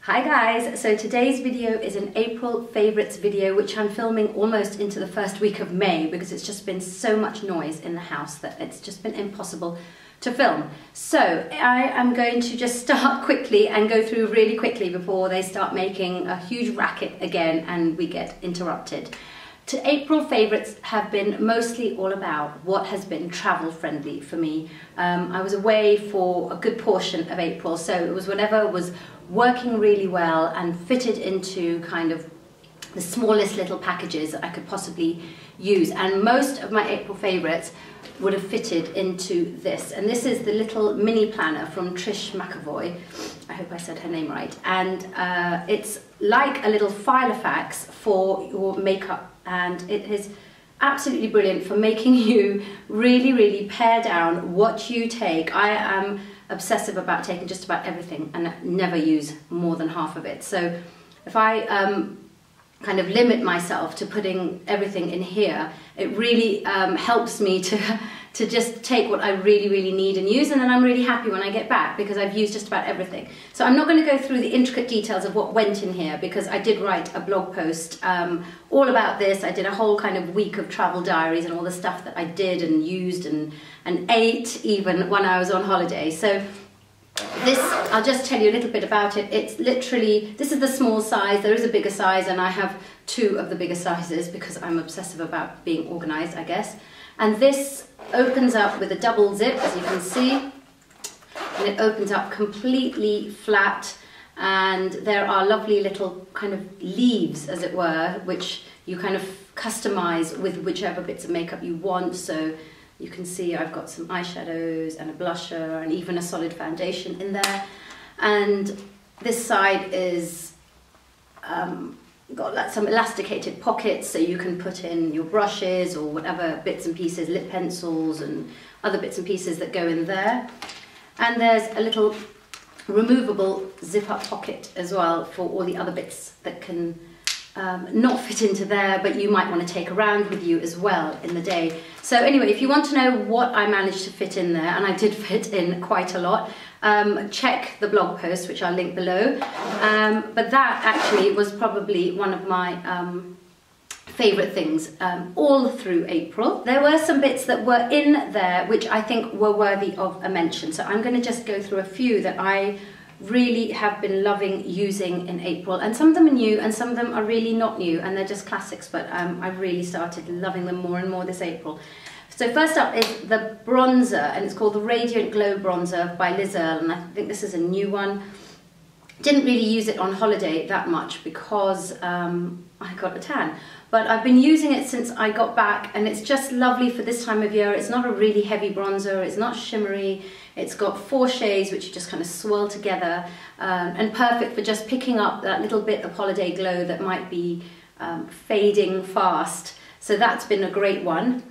Hi guys, so today's video is an April favourites video which I'm filming almost into the first week of May because it's just been so much noise in the house that it's just been impossible to film. So I am going to just start quickly and go through really quickly before they start making a huge racket again and we get interrupted. April favourites have been mostly all about what has been travel friendly for me. I was away for a good portion of April, so it was whatever was working really well and fitted into kind of the smallest little packages that I could possibly use. And most of my April favourites would have fitted into this. And this is the little mini planner from Trish McAvoy. I hope I said her name right. And it's like a little filofax for your makeup. And it is absolutely brilliant for making you really pare down what you take. I am obsessive about taking just about everything and never use more than half of it. So if I kind of limit myself to putting everything in here, it really helps me to just take what I really need and use, and then I'm really happy when I get back because I've used just about everything. So I'm not going to go through the intricate details of what went in here because I did write a blog post all about this. I did a whole kind of week of travel diaries and all the stuff that I did and used and ate even when I was on holiday. So this, I'll just tell you a little bit about it. It's literally, this is the small size, there is a bigger size and I have two of the bigger sizes because I'm obsessive about being organized, I guess. And this opens up with a double zip, as you can see, and it opens up completely flat, and there are lovely little kind of leaves, as it were, which you kind of customize with whichever bits of makeup you want. So you can see I've got some eyeshadows and a blusher and even a solid foundation in there. And this side is got some elasticated pockets so you can put in your brushes or whatever bits and pieces, lip pencils and other bits and pieces that go in there. And there's a little removable zip-up pocket as well for all the other bits that can not fit into there, but you might want to take around with you as well in the day. So anyway, if you want to know what I managed to fit in there, and I did fit in quite a lot, check the blog post, which I'll link below. But that actually was probably one of my favourite things all through April. There were some bits that were in there which I think were worthy of a mention. So I'm going to just go through a few that I really have been loving using in April, and some of them are new and some of them are really not new and they're just classics, but I've really started loving them more and more this April. So first up is the bronzer, and it's called the Radiant Glow Bronzer by Liz Earle, and I think this is a new one. Didn't really use it on holiday that much because I got a tan, but I've been using it since I got back and it's just lovely for this time of year. It's not a really heavy bronzer, it's not shimmery, it's got 4 shades which you just kind of swirl together, and perfect for just picking up that little bit of holiday glow that might be fading fast. So that's been a great one.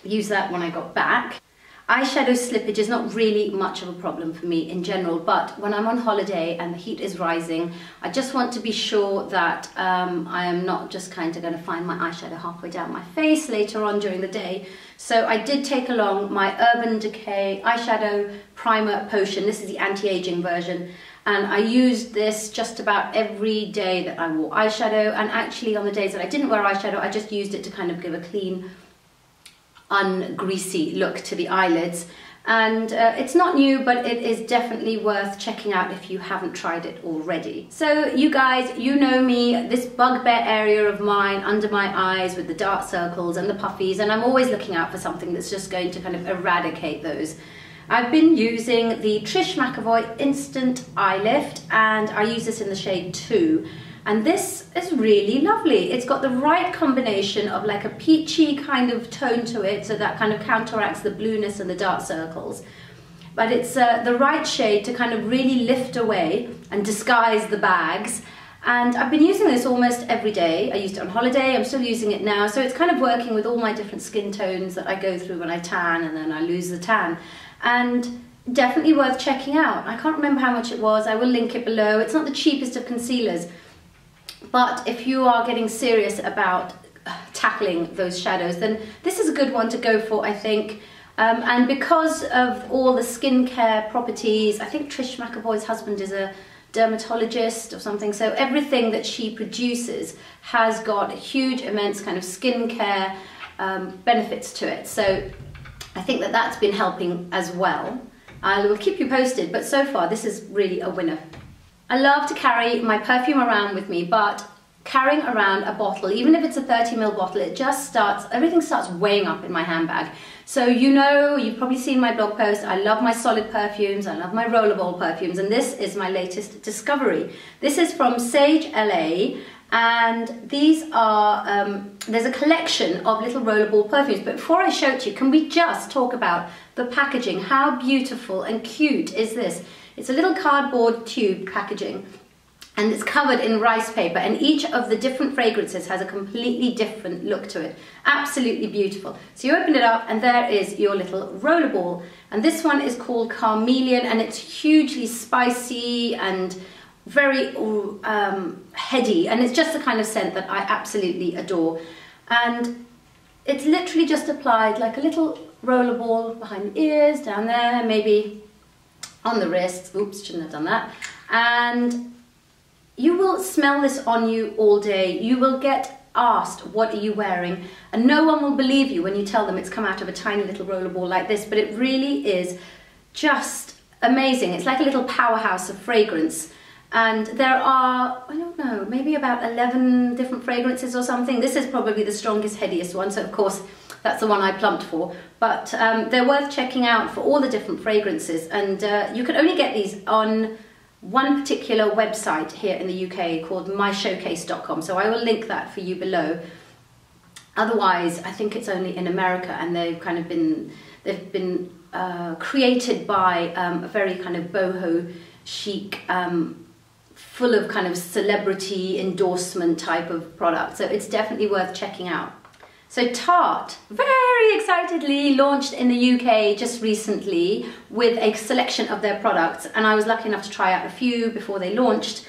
Use that when I got back. Eyeshadow slippage is not really much of a problem for me in general, but when I'm on holiday and the heat is rising, I just want to be sure that I am not just kind of going to find my eyeshadow halfway down my face later on during the day. So I did take along my Urban Decay eyeshadow primer potion. This is the anti-aging version, and I used this just about every day that I wore eyeshadow, and actually on the days that I didn't wear eyeshadow I just used it to kind of give a clean, ungreasy look to the eyelids. And it's not new, but it is definitely worth checking out if you haven't tried it already. So you guys, you know me, this bugbear area of mine under my eyes with the dark circles and the puffies, and I'm always looking out for something that's just going to kind of eradicate those. I've been using the Trish McAvoy Instant Eye Lift, and I use this in the shade 2. And this is really lovely. It's got the right combination of like a peachy kind of tone to it, so that kind of counteracts the blueness and the dark circles. But it's the right shade to kind of really lift away and disguise the bags. And I've been using this almost every day. I used it on holiday, I'm still using it now. So it's kind of working with all my different skin tones that I go through when I tan and then I lose the tan. And definitely worth checking out. I can't remember how much it was. I will link it below. It's not the cheapest of concealers, but if you are getting serious about tackling those shadows, then this is a good one to go for, I think. And because of all the skincare properties, I think Trish McAvoy's husband is a dermatologist or something, so everything that she produces has got huge, immense kind of skincare benefits to it. So I think that that's been helping as well. I will keep you posted, but so far this is really a winner. I love to carry my perfume around with me, but carrying around a bottle, even if it's a 30ml bottle, everything starts weighing up in my handbag. So you know, you've probably seen my blog post, I love my solid perfumes, I love my rollerball perfumes, and this is my latest discovery. This is from Sage LA, and these are, there's a collection of little rollerball perfumes, but before I show it to you, can we just talk about the packaging? How beautiful and cute is this? It's a little cardboard tube packaging, and it's covered in rice paper, and each of the different fragrances has a completely different look to it. Absolutely beautiful. So you open it up and there is your little rollerball, and this one is called Carmelian, and it's hugely spicy and very heady, and it's just the kind of scent that I absolutely adore. And it's literally just applied like a little rollerball behind the ears, down there, maybe on the wrists. Oops, shouldn't have done that. And you will smell this on you all day. You will get asked, what are you wearing? And no one will believe you when you tell them it's come out of a tiny little rollerball like this, but it really is just amazing. It's like a little powerhouse of fragrance. And there are, I don't know, maybe about 11 different fragrances or something. This is probably the strongest, headiest one, so of course that's the one I plumped for. But they're worth checking out for all the different fragrances. And you can only get these on one particular website here in the UK called myshowcase.com, so I will link that for you below. Otherwise, I think it's only in America, and they've been created by a very kind of boho chic, full of kind of celebrity endorsement type of product. So it's definitely worth checking out. So Tarte very excitedly launched in the UK just recently with a selection of their products, and I was lucky enough to try out a few before they launched,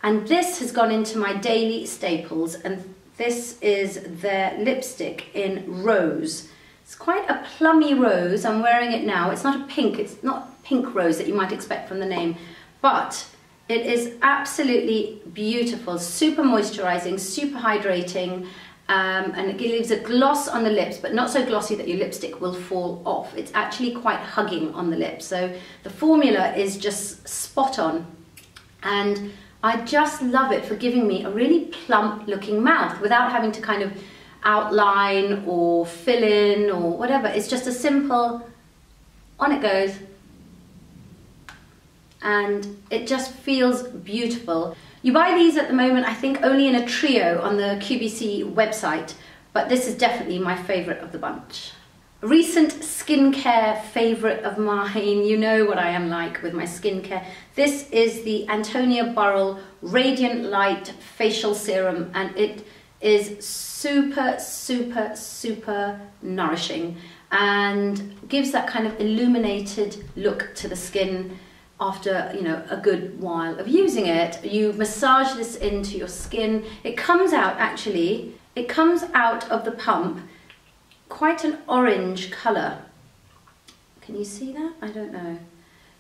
and this has gone into my daily staples, and this is their lipstick in rose. It's quite a plummy rose. I'm wearing it now. It's not pink rose that you might expect from the name, but it is absolutely beautiful, super moisturizing, super hydrating. And it leaves a gloss on the lips, but not so glossy that your lipstick will fall off. It's actually quite hugging on the lips. So the formula is just spot on. And I just love it for giving me a really plump looking mouth without having to kind of outline or fill in or whatever. It's just a simple, on it goes. And it just feels beautiful. You buy these at the moment, I think, only in a trio on the QVC website, but this is definitely my favourite of the bunch. A recent skincare favourite of mine, you know what I am like with my skincare. This is the Antonia Burrell Radiant Light Facial Serum, and it is super, super, super nourishing and gives that kind of illuminated look to the skin. After, you know, a good while of using it, you massage this into your skin. It comes out, actually, it comes out of the pump quite an orange colour. Can you see that? I don't know.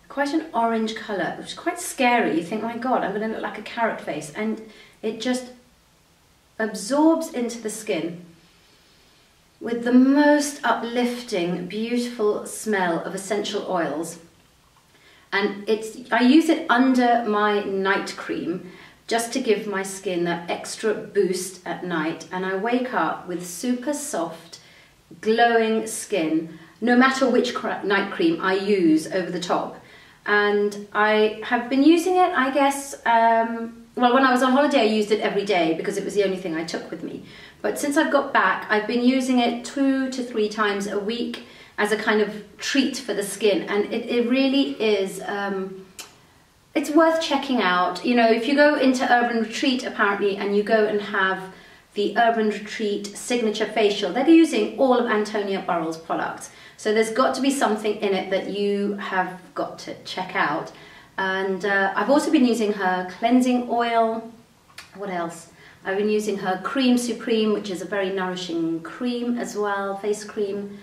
Quite an orange colour, which is quite scary. You think, oh my God, I'm going to look like a carrot face. And it just absorbs into the skin with the most uplifting, beautiful smell of essential oils. And I use it under my night cream just to give my skin that extra boost at night, and I wake up with super soft, glowing skin, no matter which night cream I use over the top. And I have been using it, I guess, well, when I was on holiday I used it every day because it was the only thing I took with me. But since I've got back, I've been using it 2 to 3 times a week as a kind of treat for the skin, and it really is, it's worth checking out. You know, if you go into Urban Retreat apparently and you go and have the Urban Retreat Signature Facial, they're using all of Antonia Burrell's products. So there's got to be something in it that you have got to check out. And I've also been using her cleansing oil. What else? I've been using her Cream Supreme, which is a very nourishing cream as well, face cream.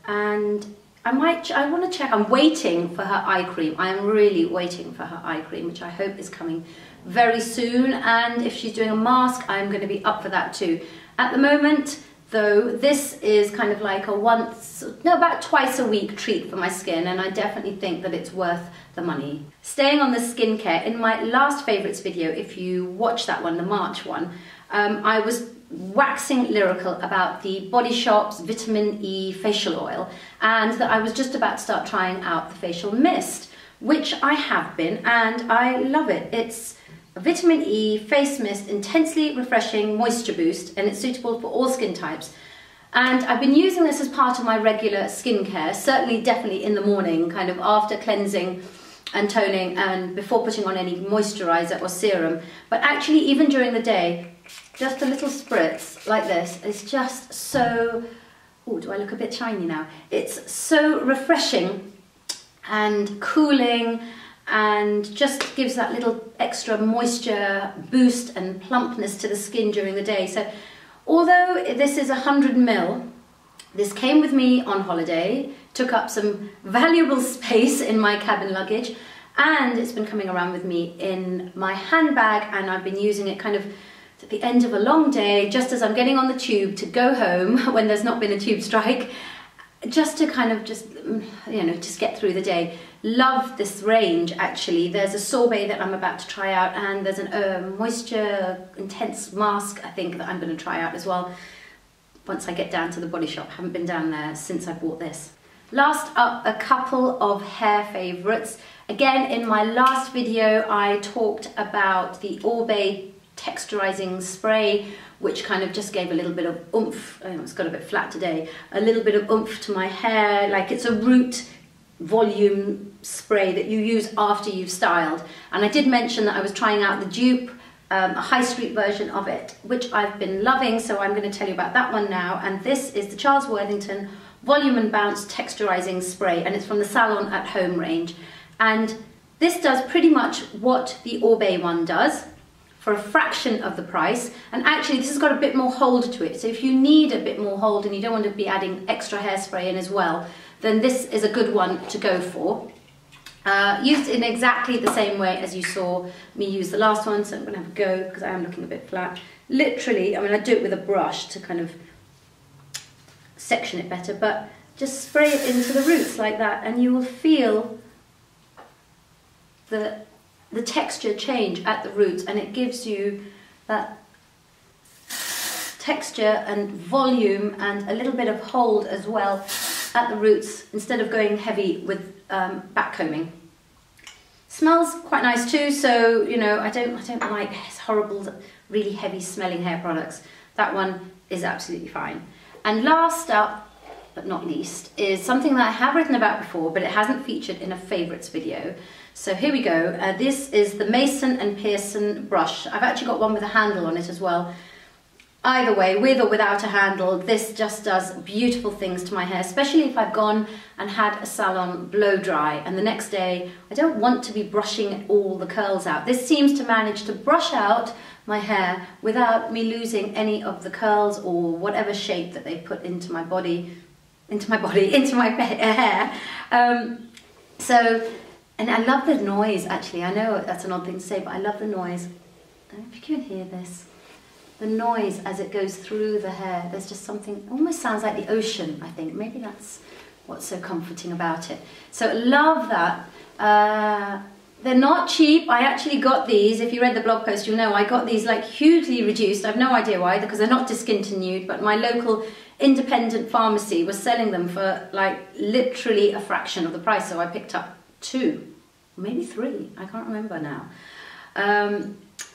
And I want to check. I'm waiting for her eye cream. I am really waiting for her eye cream, which I hope is coming very soon. And if she's doing a mask, I'm going to be up for that too. At the moment, though, this is kind of like about twice a week treat for my skin, and I definitely think that it's worth the money. Staying on the skincare, in my last favourites video, if you watch that one, the March one, I was waxing lyrical about the Body Shop's Vitamin E facial oil, and that I was just about to start trying out the facial mist, which I have been, and I love it. It's a vitamin E face mist, intensely refreshing moisture boost, and it's suitable for all skin types. And I've been using this as part of my regular skincare, certainly definitely in the morning, kind of after cleansing and toning and before putting on any moisturizer or serum. But actually even during the day, just a little spritz like this is just so, oh, do I look a bit shiny now? It's so refreshing and cooling, and just gives that little extra moisture boost and plumpness to the skin during the day. So although this is 100 ml, this came with me on holiday, took up some valuable space in my cabin luggage, and it's been coming around with me in my handbag, and I've been using it kind of at the end of a long day, just as I'm getting on the tube to go home when there's not been a tube strike, just to kind of just get through the day. Love this range actually. There's a sorbet that I'm about to try out, and there's a moisture intense mask I think that I'm going to try out as well once I get down to the Body Shop. Haven't been down there since I bought this. Last up, a couple of hair favourites. Again, in my last video I talked about the Orbe texturizing spray, which kind of just gave a little bit of oomph. It's got a bit flat today. A little bit of oomph to my hair, like it's a root volume spray that you use after you've styled. And I did mention that I was trying out the dupe, a high street version of it, which I've been loving, so I'm going to tell you about that one now. And this is the Charles Worthington Volume and Bounce Texturizing Spray, and it's from the Salon at Home range. And this does pretty much what the Orbe one does, for a fraction of the price, and actually this has got a bit more hold to it. So if you need a bit more hold and you don't want to be adding extra hairspray in as well, then this is a good one to go for. Used in exactly the same way as you saw me use the last one, so I'm going to have a go because I am looking a bit flat. Literally, I mean, I do it with a brush to kind of section it better, but just spray it into the roots like that, and you will feel the texture change at the roots, and it gives you that texture and volume and a little bit of hold as well at the roots, instead of going heavy with back combing. Smells quite nice too, so you know, I don't like horrible, really heavy smelling hair products. That one is absolutely fine. And last up, but not least, is something that I have written about before, but it hasn't featured in a favourites video. So here we go. This is the Mason & Pearson brush. I've actually got one with a handle on it as well. Either way, with or without a handle, this just does beautiful things to my hair, especially if I've gone and had a salon blow dry and the next day I don't want to be brushing all the curls out. This seems to manage to brush out my hair without me losing any of the curls or whatever shape that they put into my hair. And I love the noise actually. I know that's an odd thing to say, but I love the noise. I don't know if you can hear this. The noise as it goes through the hair. There's just something, almost sounds like the ocean, I think. Maybe that's what's so comforting about it. So love that. They're not cheap. I actually got these. If you read the blog post, you'll know I got these like hugely reduced. I've no idea why, because they're not discontinued, but my local independent pharmacy was selling them for like literally a fraction of the price. So I picked up 2, maybe 3. I can't remember now.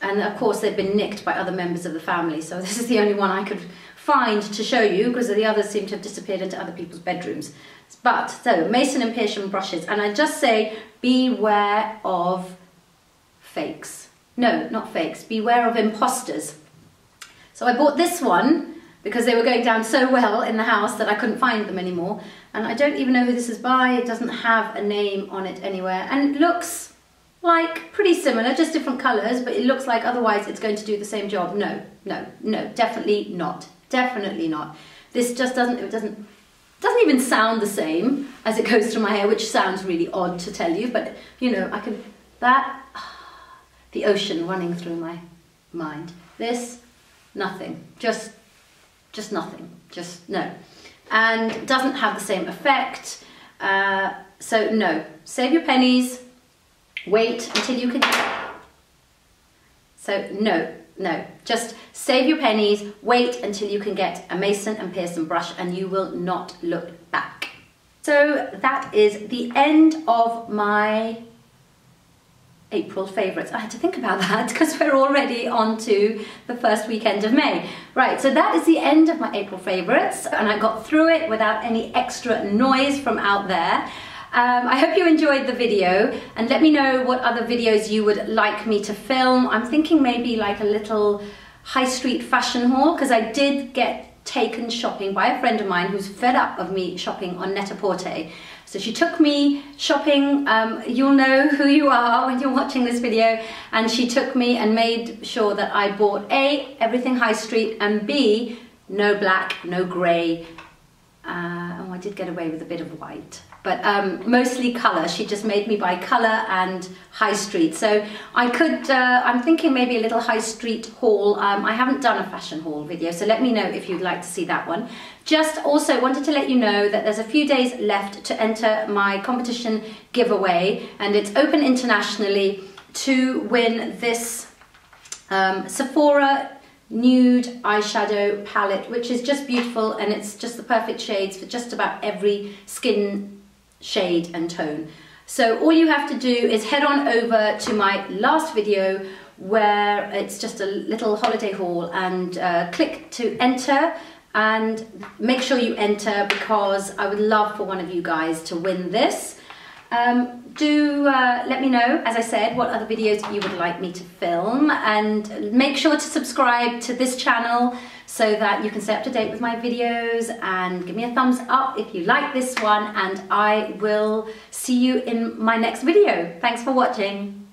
And of course they've been nicked by other members of the family, so this is the only one I could find to show you, because the others seem to have disappeared into other people's bedrooms. But, so, Mason & Pearson brushes, and I just say, beware of fakes. No, not fakes, beware of imposters. So I bought this one, because they were going down so well in the house that I couldn't find them anymore, and I don't even know who this is by. It doesn't have a name on it anywhere, and it looks like pretty similar, just different colours, but it looks like otherwise it's going to do the same job. No, no, no, definitely not. Definitely not. This just doesn't doesn't even sound the same as it goes through my hair, which sounds really odd to tell you, but you know, I can, the ocean running through my mind. This, nothing, just nothing, just no. And doesn't have the same effect, so no, save your pennies, wait until you can, so no, just save your pennies, wait until you can get a Mason and Pearson brush and you will not look back. So that is the end of my April favourites. I had to think about that because we're already on to the first weekend of May. Right, so that is the end of my April favourites and I got through it without any extra noise from out there. I hope you enjoyed the video and let me know what other videos you would like me to film. I'm thinking maybe like a little high street fashion haul because I did get taken shopping by a friend of mine who's fed up of me shopping on Net-a-Porter. So she took me shopping, you'll know who you are when you're watching this video, and she took me and made sure that I bought A, everything high street, and B, no black, no grey. Oh, I did get away with a bit of white, but mostly colour. She just made me buy colour and high street. So I could, I'm thinking maybe a little high street haul. I haven't done a fashion haul video, so let me know if you'd like to see that one. Just also wanted to let you know that there's a few days left to enter my competition giveaway, and it's open internationally to win this Sephora nude eyeshadow palette, which is just beautiful, and it's just the perfect shades for just about every skin shade and tone. So all you have to do is head on over to my last video where it's just a little holiday haul and click to enter, and make sure you enter because I would love for one of you guys to win this. Do let me know, as I said, what other videos you would like me to film, and make sure to subscribe to this channel so that you can stay up to date with my videos, and give me a thumbs up if you like this one, and I will see you in my next video. Thanks for watching.